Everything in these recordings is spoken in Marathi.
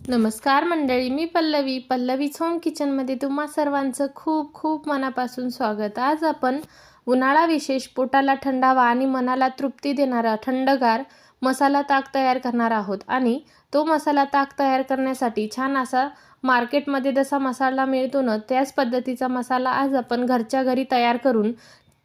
नमस्कार मंडळी, मी पल्लवीच होम किचनमध्ये तुम्हा सर्वांचं खूप खूप मनापासून स्वागत. आज आपण उन्हाळा विशेष पोटाला थंडावा आणि मनाला तृप्ती देणारा थंडगार मसाला ताक तयार करणार आहोत. आणि तो मसाला ताक तयार करण्यासाठी छान असा मार्केटमध्ये जसा मसाला मिळतो ना, त्याच पद्धतीचा मसाला आज आपण घरच्या घरी तयार करून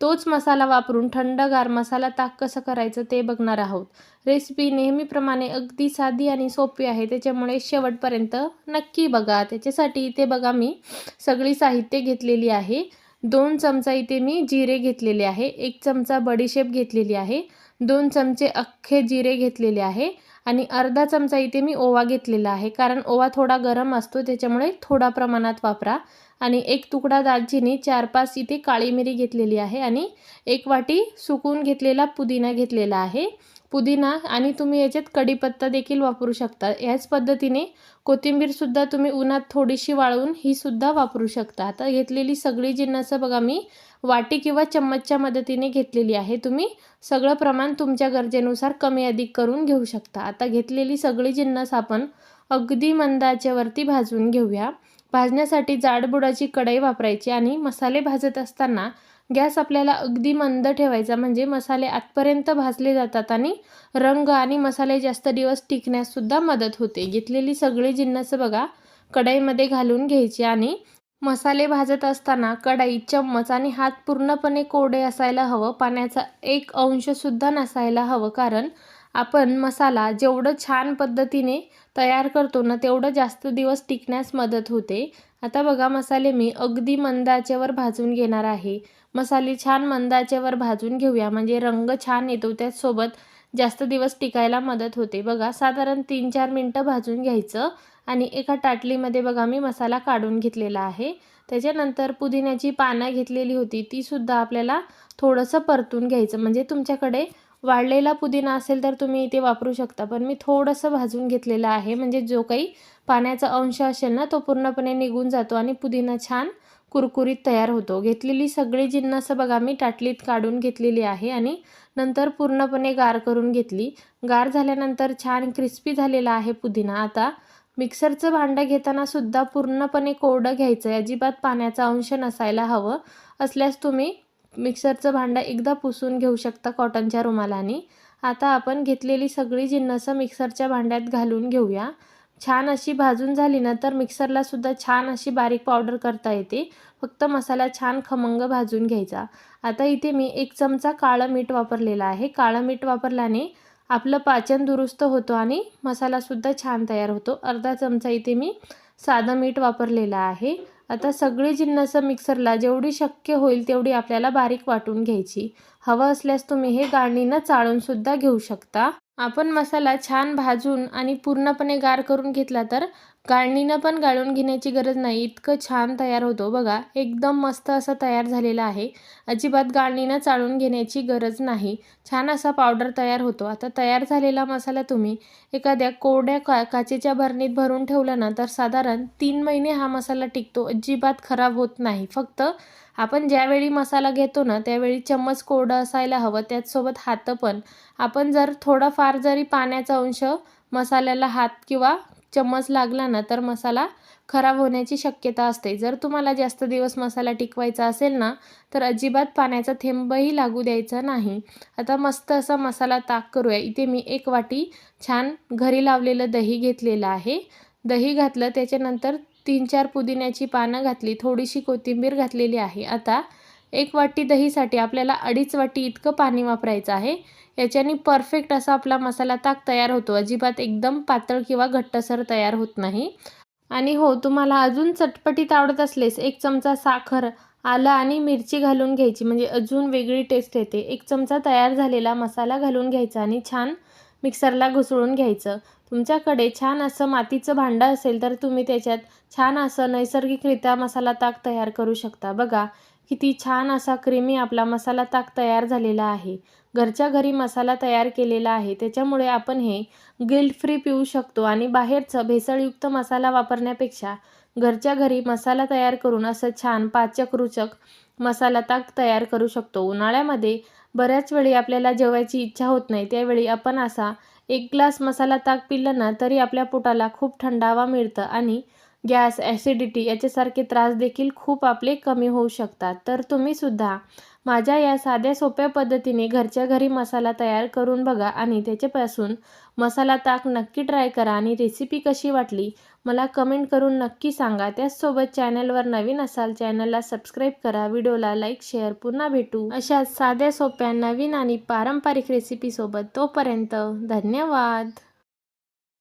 तोच मसाला वापरून थंडगार मसाला ताक कसं करायचं ते बघणार आहोत. रेसिपी नेहमीप्रमाणे अगदी साधी आणि सोपी आहे, त्याच्यामुळे शेवटपर्यंत नक्की बघा. त्याच्यासाठी इथे बघा मी सगळी साहित्य घेतलेली आहे. 2 चमचा इथे मी जिरे घेतलेले आहे, 1 चमचा बडीशेप घेतलेली आहे, 2 चमचे अख्खे जिरे घेतलेले आहे आणि अर्धा चमचा इथे मी ओवा घेतलेला आहे. कारण ओवा थोडा गरम असतो, त्याच्यामुळे थोडा प्रमाणात वापरा. आणि 1 तुकडा दालचिनी, 4-5 इथे काळी मिरी घेतलेली आहे आणि 1 वाटी सुकून घेतलेला पुदिना घेतलेला आहे. पुदिना आणि तुम्ही याच्यात कढीपत्ता देखील वापरू शकता. याच पद्धतीने कोथिंबीरसुद्धा तुम्ही उन्हात थोडीशी वाळवून ही सुद्धा वापरू शकता. आता घेतलेली सगळी जिन्नसं बघा मी वाटी किंवा चम्मचच्या मदतीने घेतलेली आहे. तुम्ही सगळं प्रमाण तुमच्या गरजेनुसार कमी अधिक करून घेऊ शकता. आता घेतलेली सगळी जिन्नस आपण अगदी मंद आचेवरती भाजून घेऊया. भाजण्यासाठी जाडबुडाची कढई वापरायची आणि मसाले भाजत असताना गॅस आपल्याला अगदी मंद ठेवायचा, म्हणजे मसाले आतपर्यंत भाजले जातात आणि रंग आणि मसाले जास्त दिवस टिकण्यास सुद्धा मदत होते. घेतलेली सगळी जिन्नस बघा कढईमध्ये घालून घ्यायची आणि मसाले भाजत असताना कढई, चम्मच आणि हात पूर्णपणे कोरडे असायला हवं. पाण्याचा 1 अंश सुद्धा नसायला हवं. कारण आपण मसाला जेवढं छान पद्धतीने तयार करतो ना, तेवढं जास्त दिवस टिकण्यास मदत होते. आता बघा मसाले मी अगदी मंद आचेवर भाजून घेणार आहे. मसाले छान मंद आचेवर भाजून घेऊया, म्हणजे रंग छान येतो, त्याचसोबत जास्त दिवस टिकायला मदत होते. बघा साधारण 3-4 मिनटं भाजून घ्यायचं आणि एका ताटलीमध्ये बघा मी मसाला काढून घेतलेला आहे. त्याच्यानंतर पुदिन्याची पानं घेतलेली होती, तीसुद्धा आपल्याला थोडंसं परतून घ्यायचं. म्हणजे तुमच्याकडे वाळलेला पुदिना असेल तर तुम्ही इथे वापरू शकता, पण मी थोडंसं भाजून घेतलेलं आहे, म्हणजे जो काही पाण्याचा अंश असेल ना, तो पूर्णपणे निघून जातो आणि पुदिना छान कुरकुरीत तयार होतो. घेतलेली सगळी जिन्नस बघा मी ताटलीत काढून घेतलेली आहे आणि नंतर पूर्णपणे गार करून घेतली. गार झाल्यानंतर छान क्रिस्पी झालेला आहे पुदिना. आता मिक्सरचं भांडं घेताना सुद्धा पूर्णपणे कोरडं घ्यायचं आहे, अजिबात पाण्याचा अंश नसायला हवं. असल्यास तुम्ही मिक्सरचं भांडं एकदा पुसून घेऊ शकता कॉटनच्या रुमालाने. आता आपण घेतलेली सगळी जिन्नस मिक्सरच्या भांड्यात घालून घेऊया. छान अशी भाजून झाली ना, तर मिक्सरला सुद्धा छान अशी बारीक पावडर करता येते. फक्त मसाला छान खमंग भाजून घ्यायचा. आता इथे मी 1 चमचा काळं मीठ वापरलेलं आहे. काळं मीठ वापरल्याने आपलं पाचन दुरुस्त होतं आणि मसालासुद्धा छान तयार होतो. अर्धा चमचा इथे मी साधं मीठ वापरलेलं आहे. आता सगळी जिन्नस मिक्सरला जेवढी शक्य होईल तेवढी आपल्याला बारीक वाटून घ्यायची. हवं असल्यास तुम्ही हे गाळणीनं चाळूनसुद्धा घेऊ शकता. आपण मसाला छान भाजून आणि पूर्णपणे गार करून घेतला तर गाळणीनं पण गाळून घेण्याची गरज नाही, इतकं छान तयार होतो. बघा एकदम मस्त असं तयार झालेलं आहे. अजिबात गाळणीनं चाळून घेण्याची गरज नाही. छान असा पावडर तयार होतो. आता तयार झालेला मसाला तुम्ही एखाद्या कोरड्या काचेच्या भरणीत भरून ठेवला ना, तर साधारण 3 महिने हा मसाला टिकतो. अजिबात खराब होत नाही. फक्त आपण ज्यावेळी मसाला घेतो ना, त्यावेळी चम्मच कोरडं असायला हवं, त्याचसोबत हात पण. आपण जर थोडाफार जरी पाण्याचा अंश मसाल्याला हात किंवा चम्मच लागला ना, तर मसाला खराब होण्याची शक्यता असते. जर तुम्हाला जास्त दिवस मसाला टिकवायचा असेल ना, तर अजिबात पाण्याचा थेंबही लागू द्यायचा नाही. आता मस्त असा मसाला ताक करूया. इथे मी 1 वाटी छान घरी लावलेलं दही घेतलेलं आहे. दही घातलं, त्याच्यानंतर 3-4 पुदिन्याची पानं घातली, थोडीशी कोथिंबीर घातलेली आहे. आता 1 वाटी दहीसाठी आपल्याला 2.5 वाटी इतकं पाणी वापरायचं आहे. याच्याने परफेक्ट असा आपला मसाला ताक तयार होतो. अजिबात एकदम पातळ किंवा घट्टसर तयार होत नाही. आणि हो, तुम्हाला अजून चटपटीत आवडत असल्यास 1 चमचा साखर, आलं आणि मिरची घालून घ्यायची, म्हणजे अजून वेगळी टेस्ट येते. 1 चमचा तयार झालेला मसाला घालून घ्यायचा आणि छान मिक्सरला घुसळून घ्यायचं. तुमच्याकडे छान असं मातीचं भांडं असेल तर तुम्ही त्याच्यात छान असं नैसर्गिकरित्या मसाला ताक तयार करू शकता. बघा किती छान असा क्रीमी आपला मसाला ताक तयार झालेला आहे. घरच्या घरी मसाला तयार केलेला आहे, त्याच्यामुळे आपण हे गिल्ट फ्री पिऊ शकतो आणि बाहेरचं भेसळयुक्त मसाला वापरण्यापेक्षा घरच्या घरी मसाला तयार करून असं छान पाचक रुचक मसाला ताक तयार करू शकतो. उन्हाळ्यामध्ये बऱ्याच वेळी आपल्याला जेवायची इच्छा होत नाही, त्यावेळी आपण असा 1 ग्लास मसाला ताक पिलं ना तरी आपल्या पोटाला खूप थंडावा मिळतं आणि गॅस, ॲसिडिटी याच्यासारखे त्रास देखील खूप आपले कमी होऊ शकतात. तर तुम्हीसुद्धा माझ्या या साध्या सोप्या पद्धतीने घरच्या घरी मसाला तयार करून बघा आणि त्याच्यापासून मसाला ताक नक्की ट्राय करा आणि रेसिपी कशी वाटली मला कमेंट करून नक्की सांगा. त्याचसोबत चॅनलवर नवीन असाल चॅनलला सबस्क्राईब करा, व्हिडिओला लाईक, शेअर. पुन्हा भेटू अशाच साध्या सोप्या नवीन आणि पारंपरिक रेसिपीसोबत. तोपर्यंत धन्यवाद.